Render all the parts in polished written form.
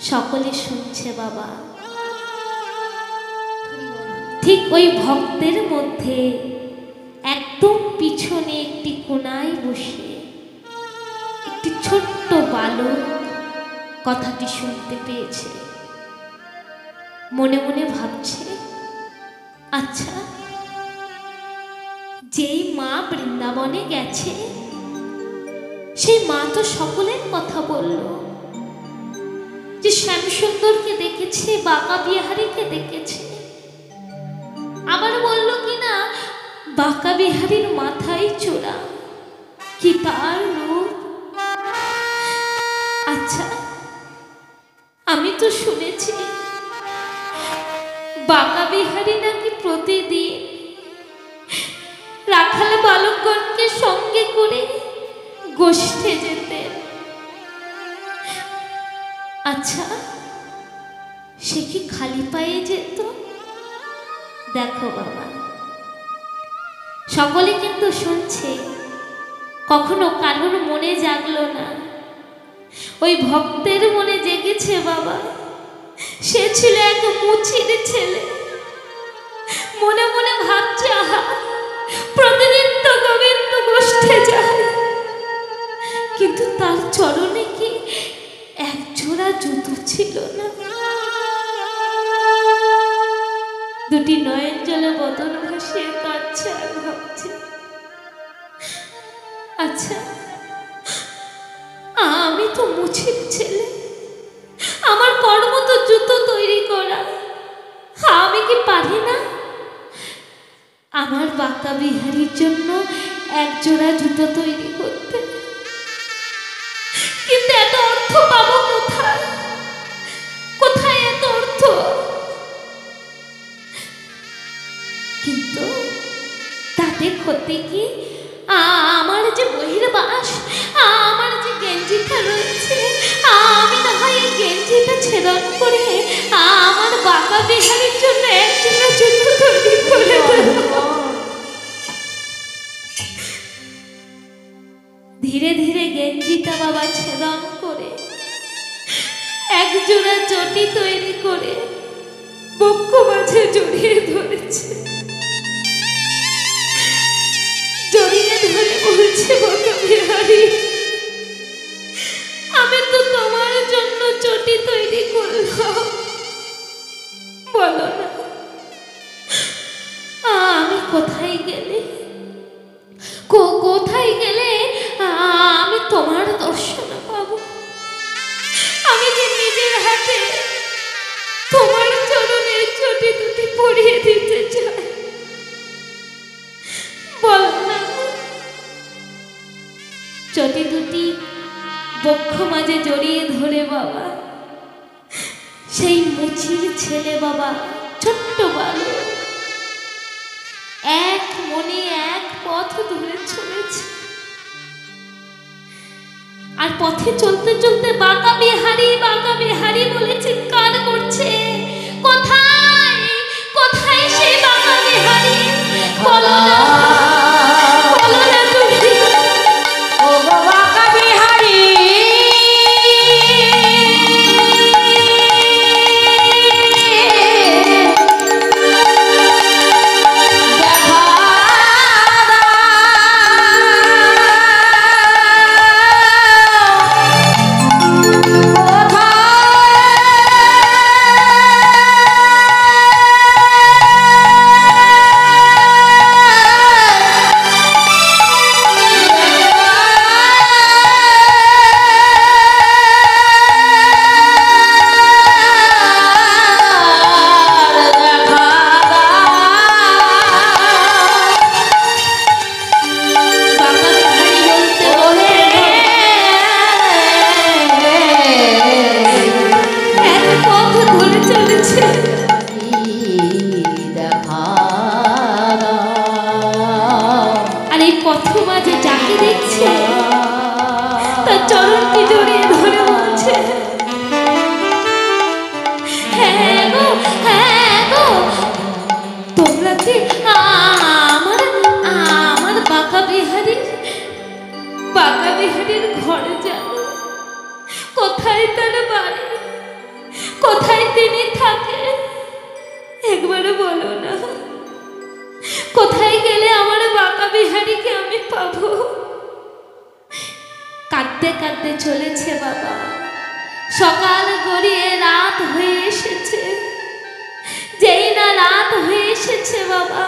সকলে শুনছে বাবা। ঠিক ওই ভক্তের মধ্যে একদম পিছনে একটি কোনায় বসে একটি ছোট্ট বালক কথাটি শুনতে পেয়েছে। মনে মনে ভাবছে, আচ্ছা, যেই মা বৃন্দাবনে গেছে সেই মা তো সকলের কথা বলল, যে শ্যামসুন্দরকে দেখেছে, বাঁকা বিহারীকে দেখেছে, আবার বলল কিনা বাঁকা বিহারীর মাথায় চূড়া, কি তার রূপ। আচ্ছা, আমি তো শুনেছি বাঁকা বিহারী নাকি প্রতিদিন রাখাল বালকগণকে সঙ্গে করে গোষ্ঠে যেতেন। আচ্ছা, সে কি খালি পায়ে যেত? দেখো বাবা, সকলে কিন্তু শুনছে, কখনো কারোর মনে জাগলো না। ওই ভক্তের মনে জেগেছে বাবা। সে ছিল এক মুচির ছেলে, মনে মনে ভাবছে, আহা, প্রতিদিন তো গোবিন্দ গোষ্ঠে যায়, কিন্তু তার চরণে কি এক জোড়া জুতো ছিল না। দুটি নয়ন জলে বদন ভাসিয়ে কাঁদছে আর ভাবছে, আচ্ছা, আমি তো মুচির ছেলে, আমার কর্ম তো জুতো তৈরি করা, আমি কি পারি না আমার বাঁকা বিহারীর জন্য এক জোড়া জুতো তৈরি করতে? কিন্তু এত অর্থ পাবো কোথায়? কোথায় এত অর্থ? কিন্তু তাতে ক্ষতি কি? আমার যে বহির্বাস, আমার যে গেঞ্জিটা রয়েছে, আমি না হয় এই গেঞ্জিটা ছেদন করে আমার বাঁকা বিহারীর জন্য এক জোড়া জুতো তৈরি করে দেব। ধীরে ধীরে গেঞ্জিটা বাবা ছেদন করে এক জোড়া চটি তৈরি করে বক্ষ মাঝে জড়িয়ে ধরেছে। জড়িয়ে ধরে বলছে, বাঁকা বিহারী, আমি তো তোমার জন্য চটি তৈরি করলাম, বলো না আমি কোথায় গেলে, কোথায় গেলে আমি তোমার দর্শন পাবো? আমি যে নিজের হাতে তোমার চরণের চটি দুটি পরিয়ে দিতে চাই, বল না। চটি দুটি বক্ষ মাঝে জড়িয়ে ধরে বাবা সেই মুচির ছেলে বাবা, ছোট্ট বালক, এক মনে এক পথ ধরে চলেছে। আর পথে চলতে চলতে বাঁকা বিহারী বলে চিৎকার করছে, কোথায় কোথায় সেই বাঁকা বিহারী? বলো না, বলো না তুমি, ও বাঁকা বিহারী। বাঁকা বিহারীর ঘরে যাও, কোথায় তার বাড়ি? কাঁদতে কাঁদতে চলেছে বাবা। সকাল গড়িয়ে রাত হয়ে এসেছে। যেই না রাত হয়ে এসেছে বাবা,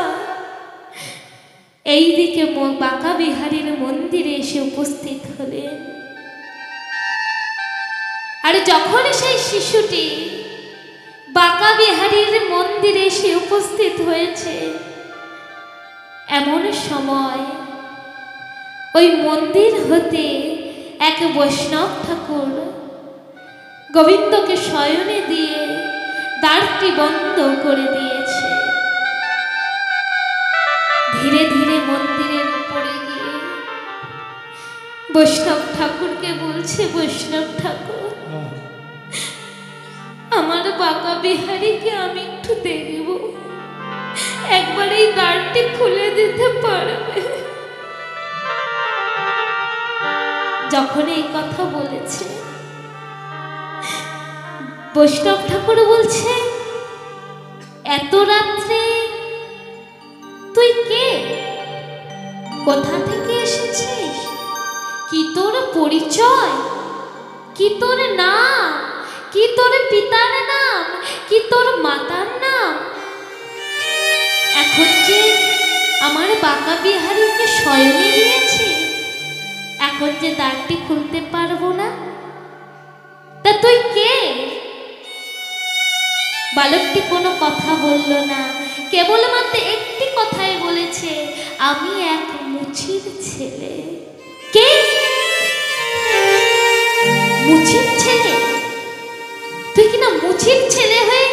এইদিকে বাঁকা বিহারীর মন্দিরে এসে উপস্থিত হলেন। আর যখন সেই শিশুটি বাঁকা বিহারীর মন্দিরে এসে উপস্থিত হয়েছে, এমন সময় ওই মন্দির হতে এক বৈষ্ণব ঠাকুর গোবিন্দকে শয়নে দিয়ে দ্বারটি বন্ধ করে দিয়েছে। ধীরে ধীরে মন্দিরের উপরে গিয়ে বৈষ্ণব ঠাকুরকে বলছে, বৈষ্ণব ঠাকুর, আমার বাঁকা বিহারীকে আমি একটু দেখব, একবার এই দ্বারটি খুলে দিতে পারবে? যখন এই কথা বলেছে, বৈষ্ণব ঠাকুর বলছে, এত রাত্রে তুই কে? কোথা থেকে এসেছিস? কি তোর পরিচয়? কি তোর নাম? কি তোর পিতার নাম? কি তোর মাতার নাম? এখন যে আমার বাঁকা বিহারীকে শয়নে দিয়েছে, এখন যে দ্বারটি খুলতে পারবো না, তা তুই কে? বালকটি কোনো কথা বলল না, কেবলমাত্র একটি কথাই বলেছে, আমি এক মুচির ছেলে। কে? মুচির ছেলে? তুই কিনা মুচির ছেলে হয়ে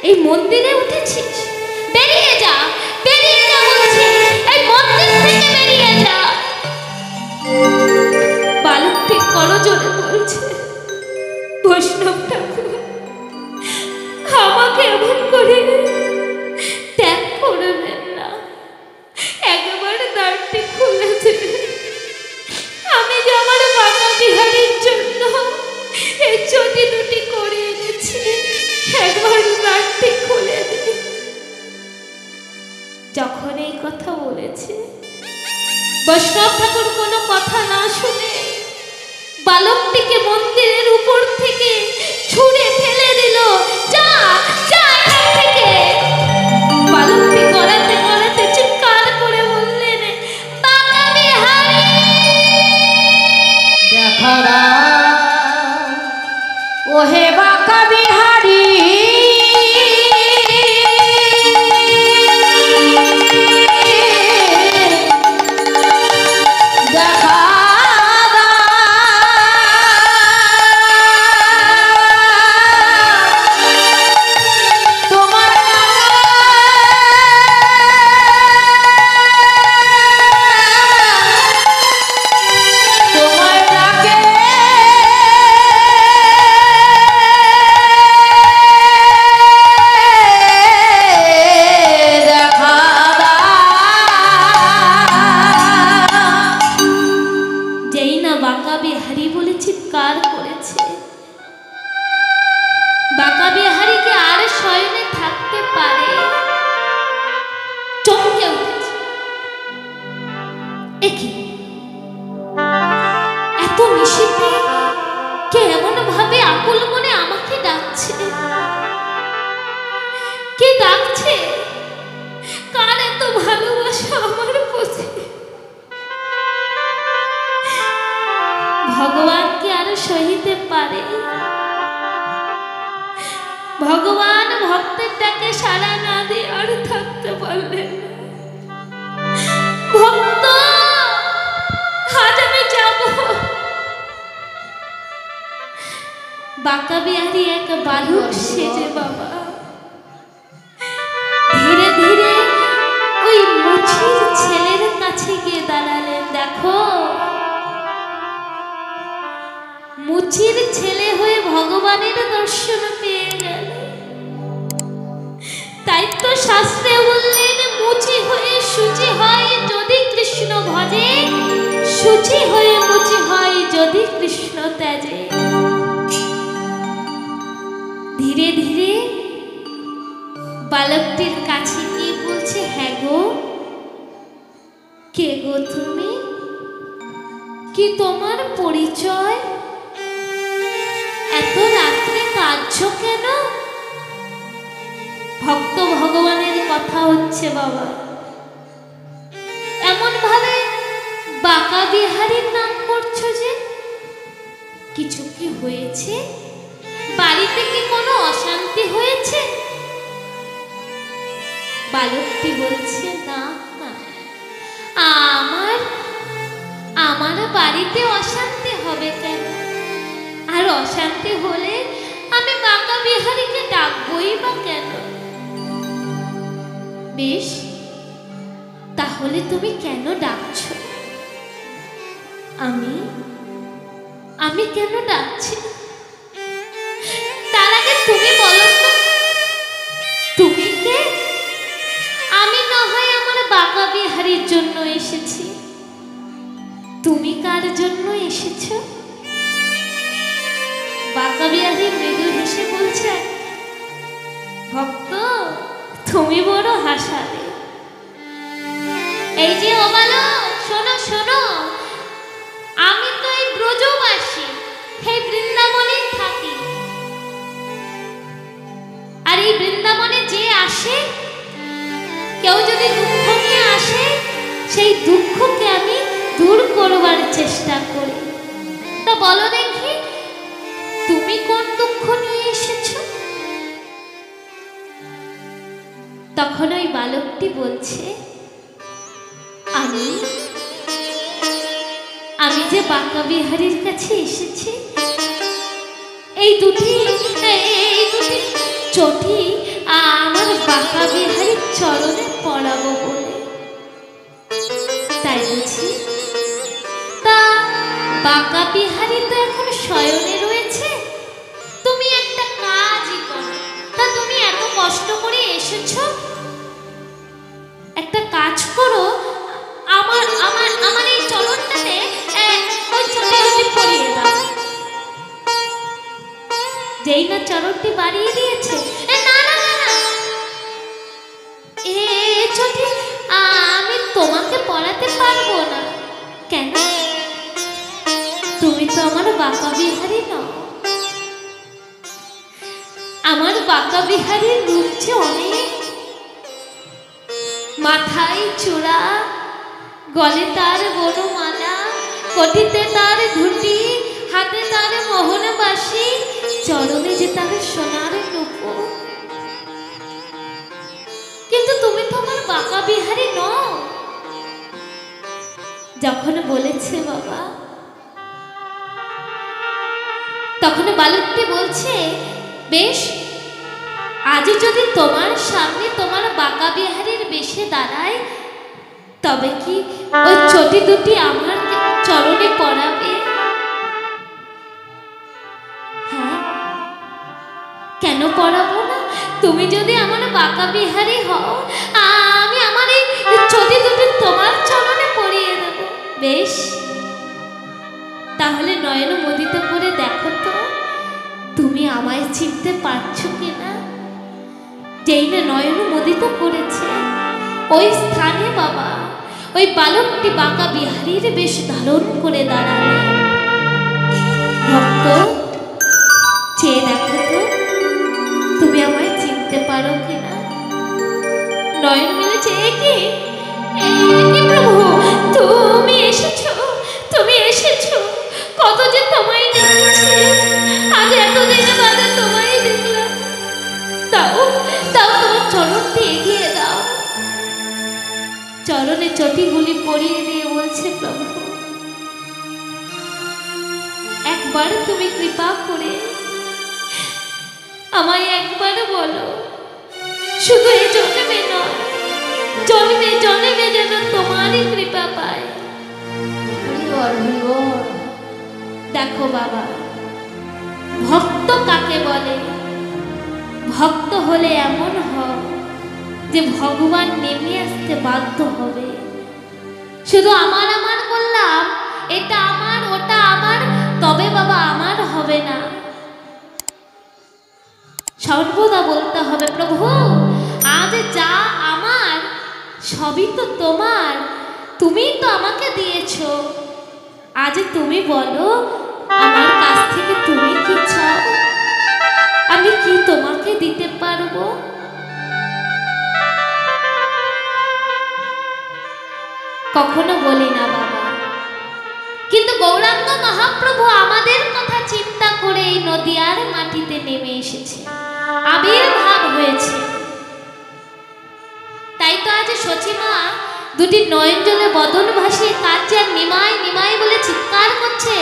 এই মন্দিরে উঠেছিস? বেরিয়ে যা, বেরিয়ে যা বলছি, এই মন্দির থেকে বেরিয়ে যা। বালকটি করজোড়ে বলছে, বৈষ্ণব ঠাকুর, আমাকে এমন করে ত্যাগ করবেন না, একবার দ্বারটি খুলে দেবেন। আমি যে আমার বাঁকা বিহারীর জন্য এই চটি দুটি করে এনেছি, একবার দ্বারটি খুলে দেবেন। যখন এই কথা বলেছে, বৈষ্ণব ঠাকুর কোনো কথা না শুনে বালকটিকে মন্দিরের উপর থেকে ছুঁড়ে ফেলে দিল। যা যা এখান থেকে। বালকটি গড়াতে গড়াতে চিৎকার করে বললেন, বাঁকা বিহারী, দেখা ওহে বাঁকা বিহারী, এত নিশীথে কে এমন ভাবে আকুল মনে আমাকে ডাকছে? কে ডাকছে? কার এত ভালোবাসা আমার প্রতি? ভগবান কি আর সহিতে পারে? ভগবান ভক্তের ডাকে সাড়া না দিয়ে আর থাকতে পারলেন না। ভক্ত, আজ আমি যাব। বাঁকা বিহারী এক বালক সেজে বাবা ধীরে ধীরে ওই মুচির ছেলের কাছে গিয়ে দাঁড়ালেন। দেখো, মুচির ছেলে হয়ে ভগবানের দর্শন পেয়ে গেল। তাই তো শাস্ত্রে বললেন, মুচি হয়ে শুচি হয় যদি কৃষ্ণ ভজে, শুচি হয়ে মুচি হয় যদি কৃষ্ণ ত্যাজে। ধীরে ধীরে বালকটির কাছে গিয়ে বলছে, হ্যাঁ গো, কে গো তুমি? কি তোমার পরিচয়? এত রাত্রে কাঁদছো কেন? ভক্ত ভগবানের কথা হচ্ছে বাবা, এমন ভাবে বাঁকা বিহারীর নাম করছো যে? কিছু কি হয়েছে? বাড়িতে কি কোনো অশান্তি হয়েছে? বালকটি বলছে, না না, আমার বাড়িতে অশান্তি হবে কেন? আর অশান্তি হলে আমি বাঁকা বিহারীকে ডাকবই বা কেন? বেশ, তাহলে তুমি কেন ডাকছো? আমি কেন ডাকছি? তার আগে তুমি বলো তো, তুমি কে? আমি না হয় আমার বাঁকা বিহারীর জন্য এসেছি, তুমি কার জন্য এসেছো? বাঁকা বিহারী মৃদু হেসে বলছে, ভক্ত তুমি বড় হাসালে। এই যে ও বালক, শোনো শোনো, আমি তো এই ব্রজবাসী, এই বৃন্দাবনে থাকি। আর এই বৃন্দাবনে যে আসে, কেউ যদি দুঃখ নিয়ে আসে, সেই দুঃখকে আমি দূর করবার চেষ্টা করি। তা বলো দেখি, তুমি কোন দুঃখ নিয়ে এসেছো? তখন ওই বালকটি বলছে, আমি যে বাঁকা বিহারীর কাছে এসেছি, এই দুটি চটি আমার বাঁকা বিহারীর চরণে পড়াবো বলে। তাই বুঝি? তা বাঁকা বিহারী তো এখন শয়নে রয়েছে, তুমি একটা কাজই করো। তা তুমি এত কষ্ট করে এসেছো, একটা কাজ করো, আমার এই চরণটাতে ওই চটি দুটি পরিয়ে দাও। যেই না চরণটি বাড়িয়ে দিয়েছে, না না না না, এ চটি আমি তোমাকে পড়াতে পারবো না। কেন? তুমি তো আমার বাঁকা বিহারী নও। আমার বাঁকা বিহারীর রূপ যে অনেক, মাথায় চূড়া, গলে তার বনমালা, কটিতে তার ঘুঁটি, হাতে তার মোহন বাঁশি, চরণে যে তার সোনার নূপুর। কিন্তু তুমি তো আমার বাঁকা বিহারী নও। যখন বলেছে বাবা, তখন বালকটি বলছে, বেশ, আজ যদি তোমার সামনে তোমার বাঁকা বিহারীর বেশে দাঁড়ায়, তবে কি ওই চটি দুটি আমার চরণে পড়াবে? হ্যাঁ, কেন পড়াবো না? তুমি যদি আমার বাঁকা বিহারী হও, আমি আমার এই চটি দুটি তোমার চরণে পরিয়ে দেব। বেশ, তাহলে নয়ন মোদিত করে দেখো তো, তুমি আমায় চিনতে পারছো কিনা? যেই না নয়ন মোদিত করেছে, ওই স্থানে বাবা ওই বালকটি বাঁকা বিহারীর বেশ ধারণ করে দাঁড়ালে। ভক্ত, চেয়ে দেখো তো, তুমি আমায় চিনতে পারো কিনা? নয়ন মিলেছে, কি প্রভু, তুমি এসেছো, তুমি এসেছো, কত যে তোমায় দেখেছি, আজ এতদিনে বাদে তোমায় দেখলাম। দাও দাও, তোমার চরণটি এগিয়ে দাও। চরণে চটিগুলি পরিয়ে দিয়ে বলছে, প্রভু একবার তুমি কৃপা করে আমায় একবার বলো, শুধু এই জন্মে নয়, জন্মে জন্মে যেন তোমারই কৃপা পায়। দেখো বাবা, ভক্ত কাকে বলে? ভক্ত হলে এমন হয় যে ভগবান নেমে আসতে বাধ্য হবে। শুধু আমার আমার বললাম, এটা আমার ওটা আমার, তবে বাবা আমার হবে না। সর্বদা বলতে হবে, প্রভু আজ যা আমার সবই তো তোমার, তুমিই তো আমাকে দিয়েছো। আজ তুমি বলো আমার কাছ থেকে তুমি কি চাও, আমি কি তোমাকে দিতে পারবো? কখনো বলি না বাবা, কিন্তু গৌরাঙ্গ মহাপ্রভু আমাদের কথা চিন্তা করে এই নদিয়ার মাটিতে নেমে এসেছে, আবির্ভাব হয়েছে। তাই তো আজ সচিমা দুটি নয়ন জলে বদন ভাসিয়ে কাঁদছে আর নিমাই নিমাই বলে চিৎকার করছে,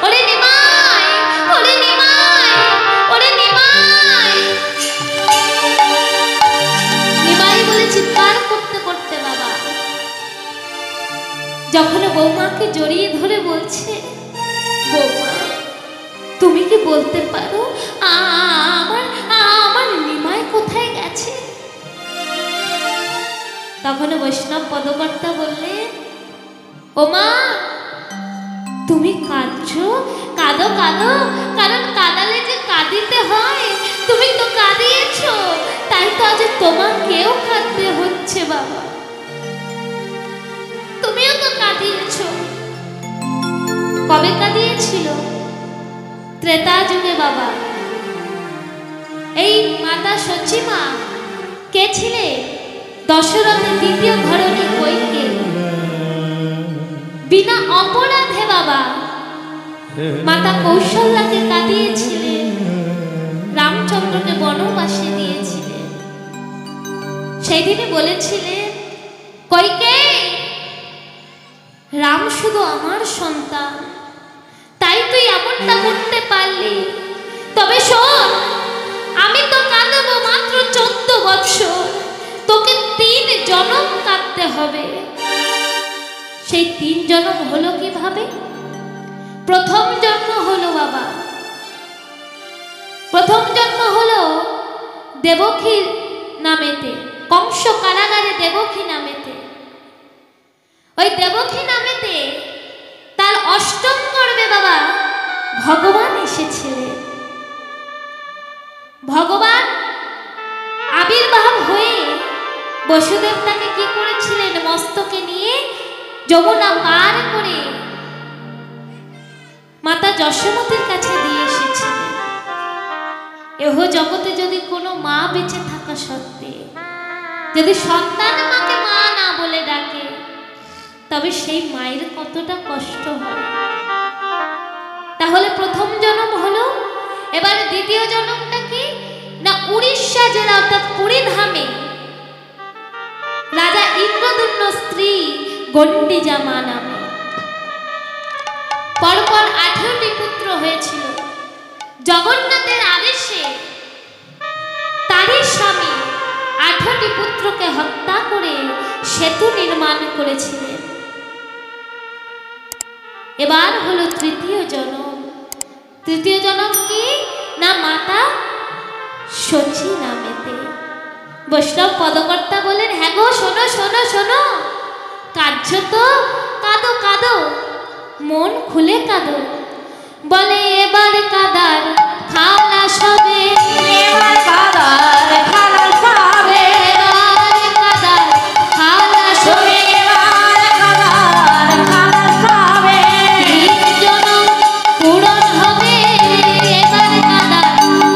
ওরে নিমাই, ওরে নিমাই, ওরে নিমাই, নিমাই বলে চিৎকার করতে করতে বাবা যখন বৌমাকে জড়িয়ে ধরে বলছে, বৌমা তুমি কি বলতে পারো আমার আমার নিমাই কোথায় গেছে? তখন বৈষ্ণব পদকর্তা বললে, ও মা তুমি কাঁদছো, কাঁদো কাঁদো, কারণ কাঁদালে যে কাঁদিতে হয়, তুমি তো কাঁদিয়েছো, তাই তো আজ তোমাকেও কাঁদতে হচ্ছে বাবা, তুমিও তো কাঁদিয়েছো। কবে কাঁদিয়েছিল? ত্রেতা যুগে বাবা। এই মাতা সচিমা কে ছিলে? দশরথের দ্বিতীয় ধরনী কইকে বিনা অপরাধে বাবা মাতা কৌশল্যাকে কাঁদিয়েছিলেন, রামচন্দ্রকে বনবাসে দিয়েছিলেন। সেই দিনে বলেছিলেন, কইকেয়ী রাম শুধু আমার সন্তান, তাই তুই এমনটা করতে পারলি, তবে শোন আমি তো কাঁদবো মাত্র 14 বৎসর, তোকে 3 জনম কাঁদতে হবে। সেই 3 জনম হলো কিভাবে? প্রথম জন্ম হলো বাবা, প্রথম জন্ম হলো দেবকীর নামেতে, কংস কারাগারে দেবকী নামেতে। ওই দেবকী নামেতে তার অষ্টম গর্ভে বাবা ভগবান এসেছিলেন। ভগবান আবির্ভাব হয়ে বসুদেব তাকে কি করেছিলেন? মস্তকে নিয়ে যমুনা পার করে মাতা যশোমতীর কাছে দিয়ে এসেছিলেন। এহ জগতে যদি কোনো মা বেঁচে থাকা সত্ত্বে যদি সন্তান মাকে মা না বলে ডাকে, তবে সেই মায়ের কতটা কষ্ট হয়। তাহলে প্রথম জন্ম হলো, এবার দ্বিতীয় জন্মটা কি না? উড়িষ্যা জেলা অর্থাৎ পুরী ধামে রাজা ইন্দ্রদুম্ন স্ত্রী গণ্ডিজা মা নামে পরপর 18টি পুত্র হয়েছিল। জগন্নাথের আদেশে তারই স্বামী 18টি পুত্রকে হত্যা করে সেতু নির্মাণ করেছিলেন। এবার হলো তৃতীয় জন্ম। তৃতীয় জন্ম কি না? মাতা সচী নামেতে। বৈষ্ণব পদকর্তা বলেন, হ্যাঁ গো শোনো শোনো শোনো, কাঁদছো তো কাঁদো কাঁদো, মন খুলে কাঁদো। বলে এবার কাদার খালা সবে, এবার কাদার খালা সবে, এবার কাদার খালা সবে, এবার কাদার খালা সবে, 3 জনম পূরণ হবে, এবার কাদার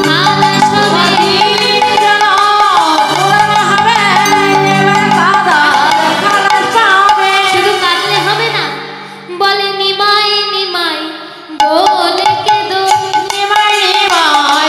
খালা সবে, 3 জনম পূরণ হবে, এবার কাদার খালা সবে। শুধু কাঁদলে হবে না, বলে নিমাই নিমাই বলে কেঁদো, নিমাই নিমাই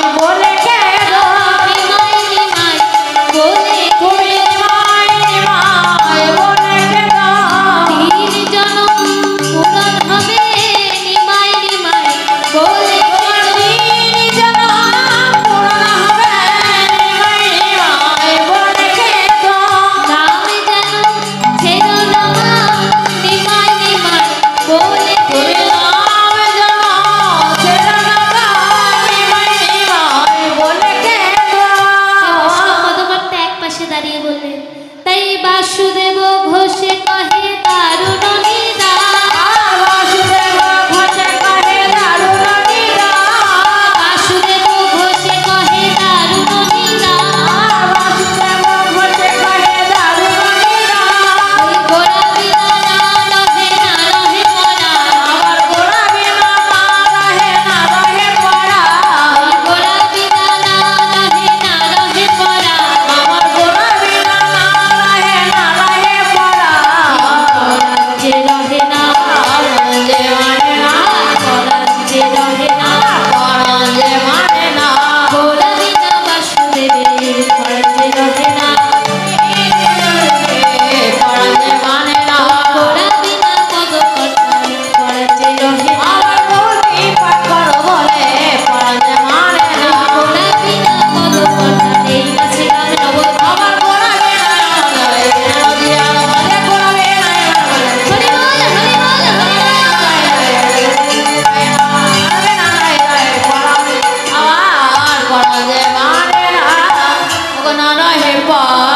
পার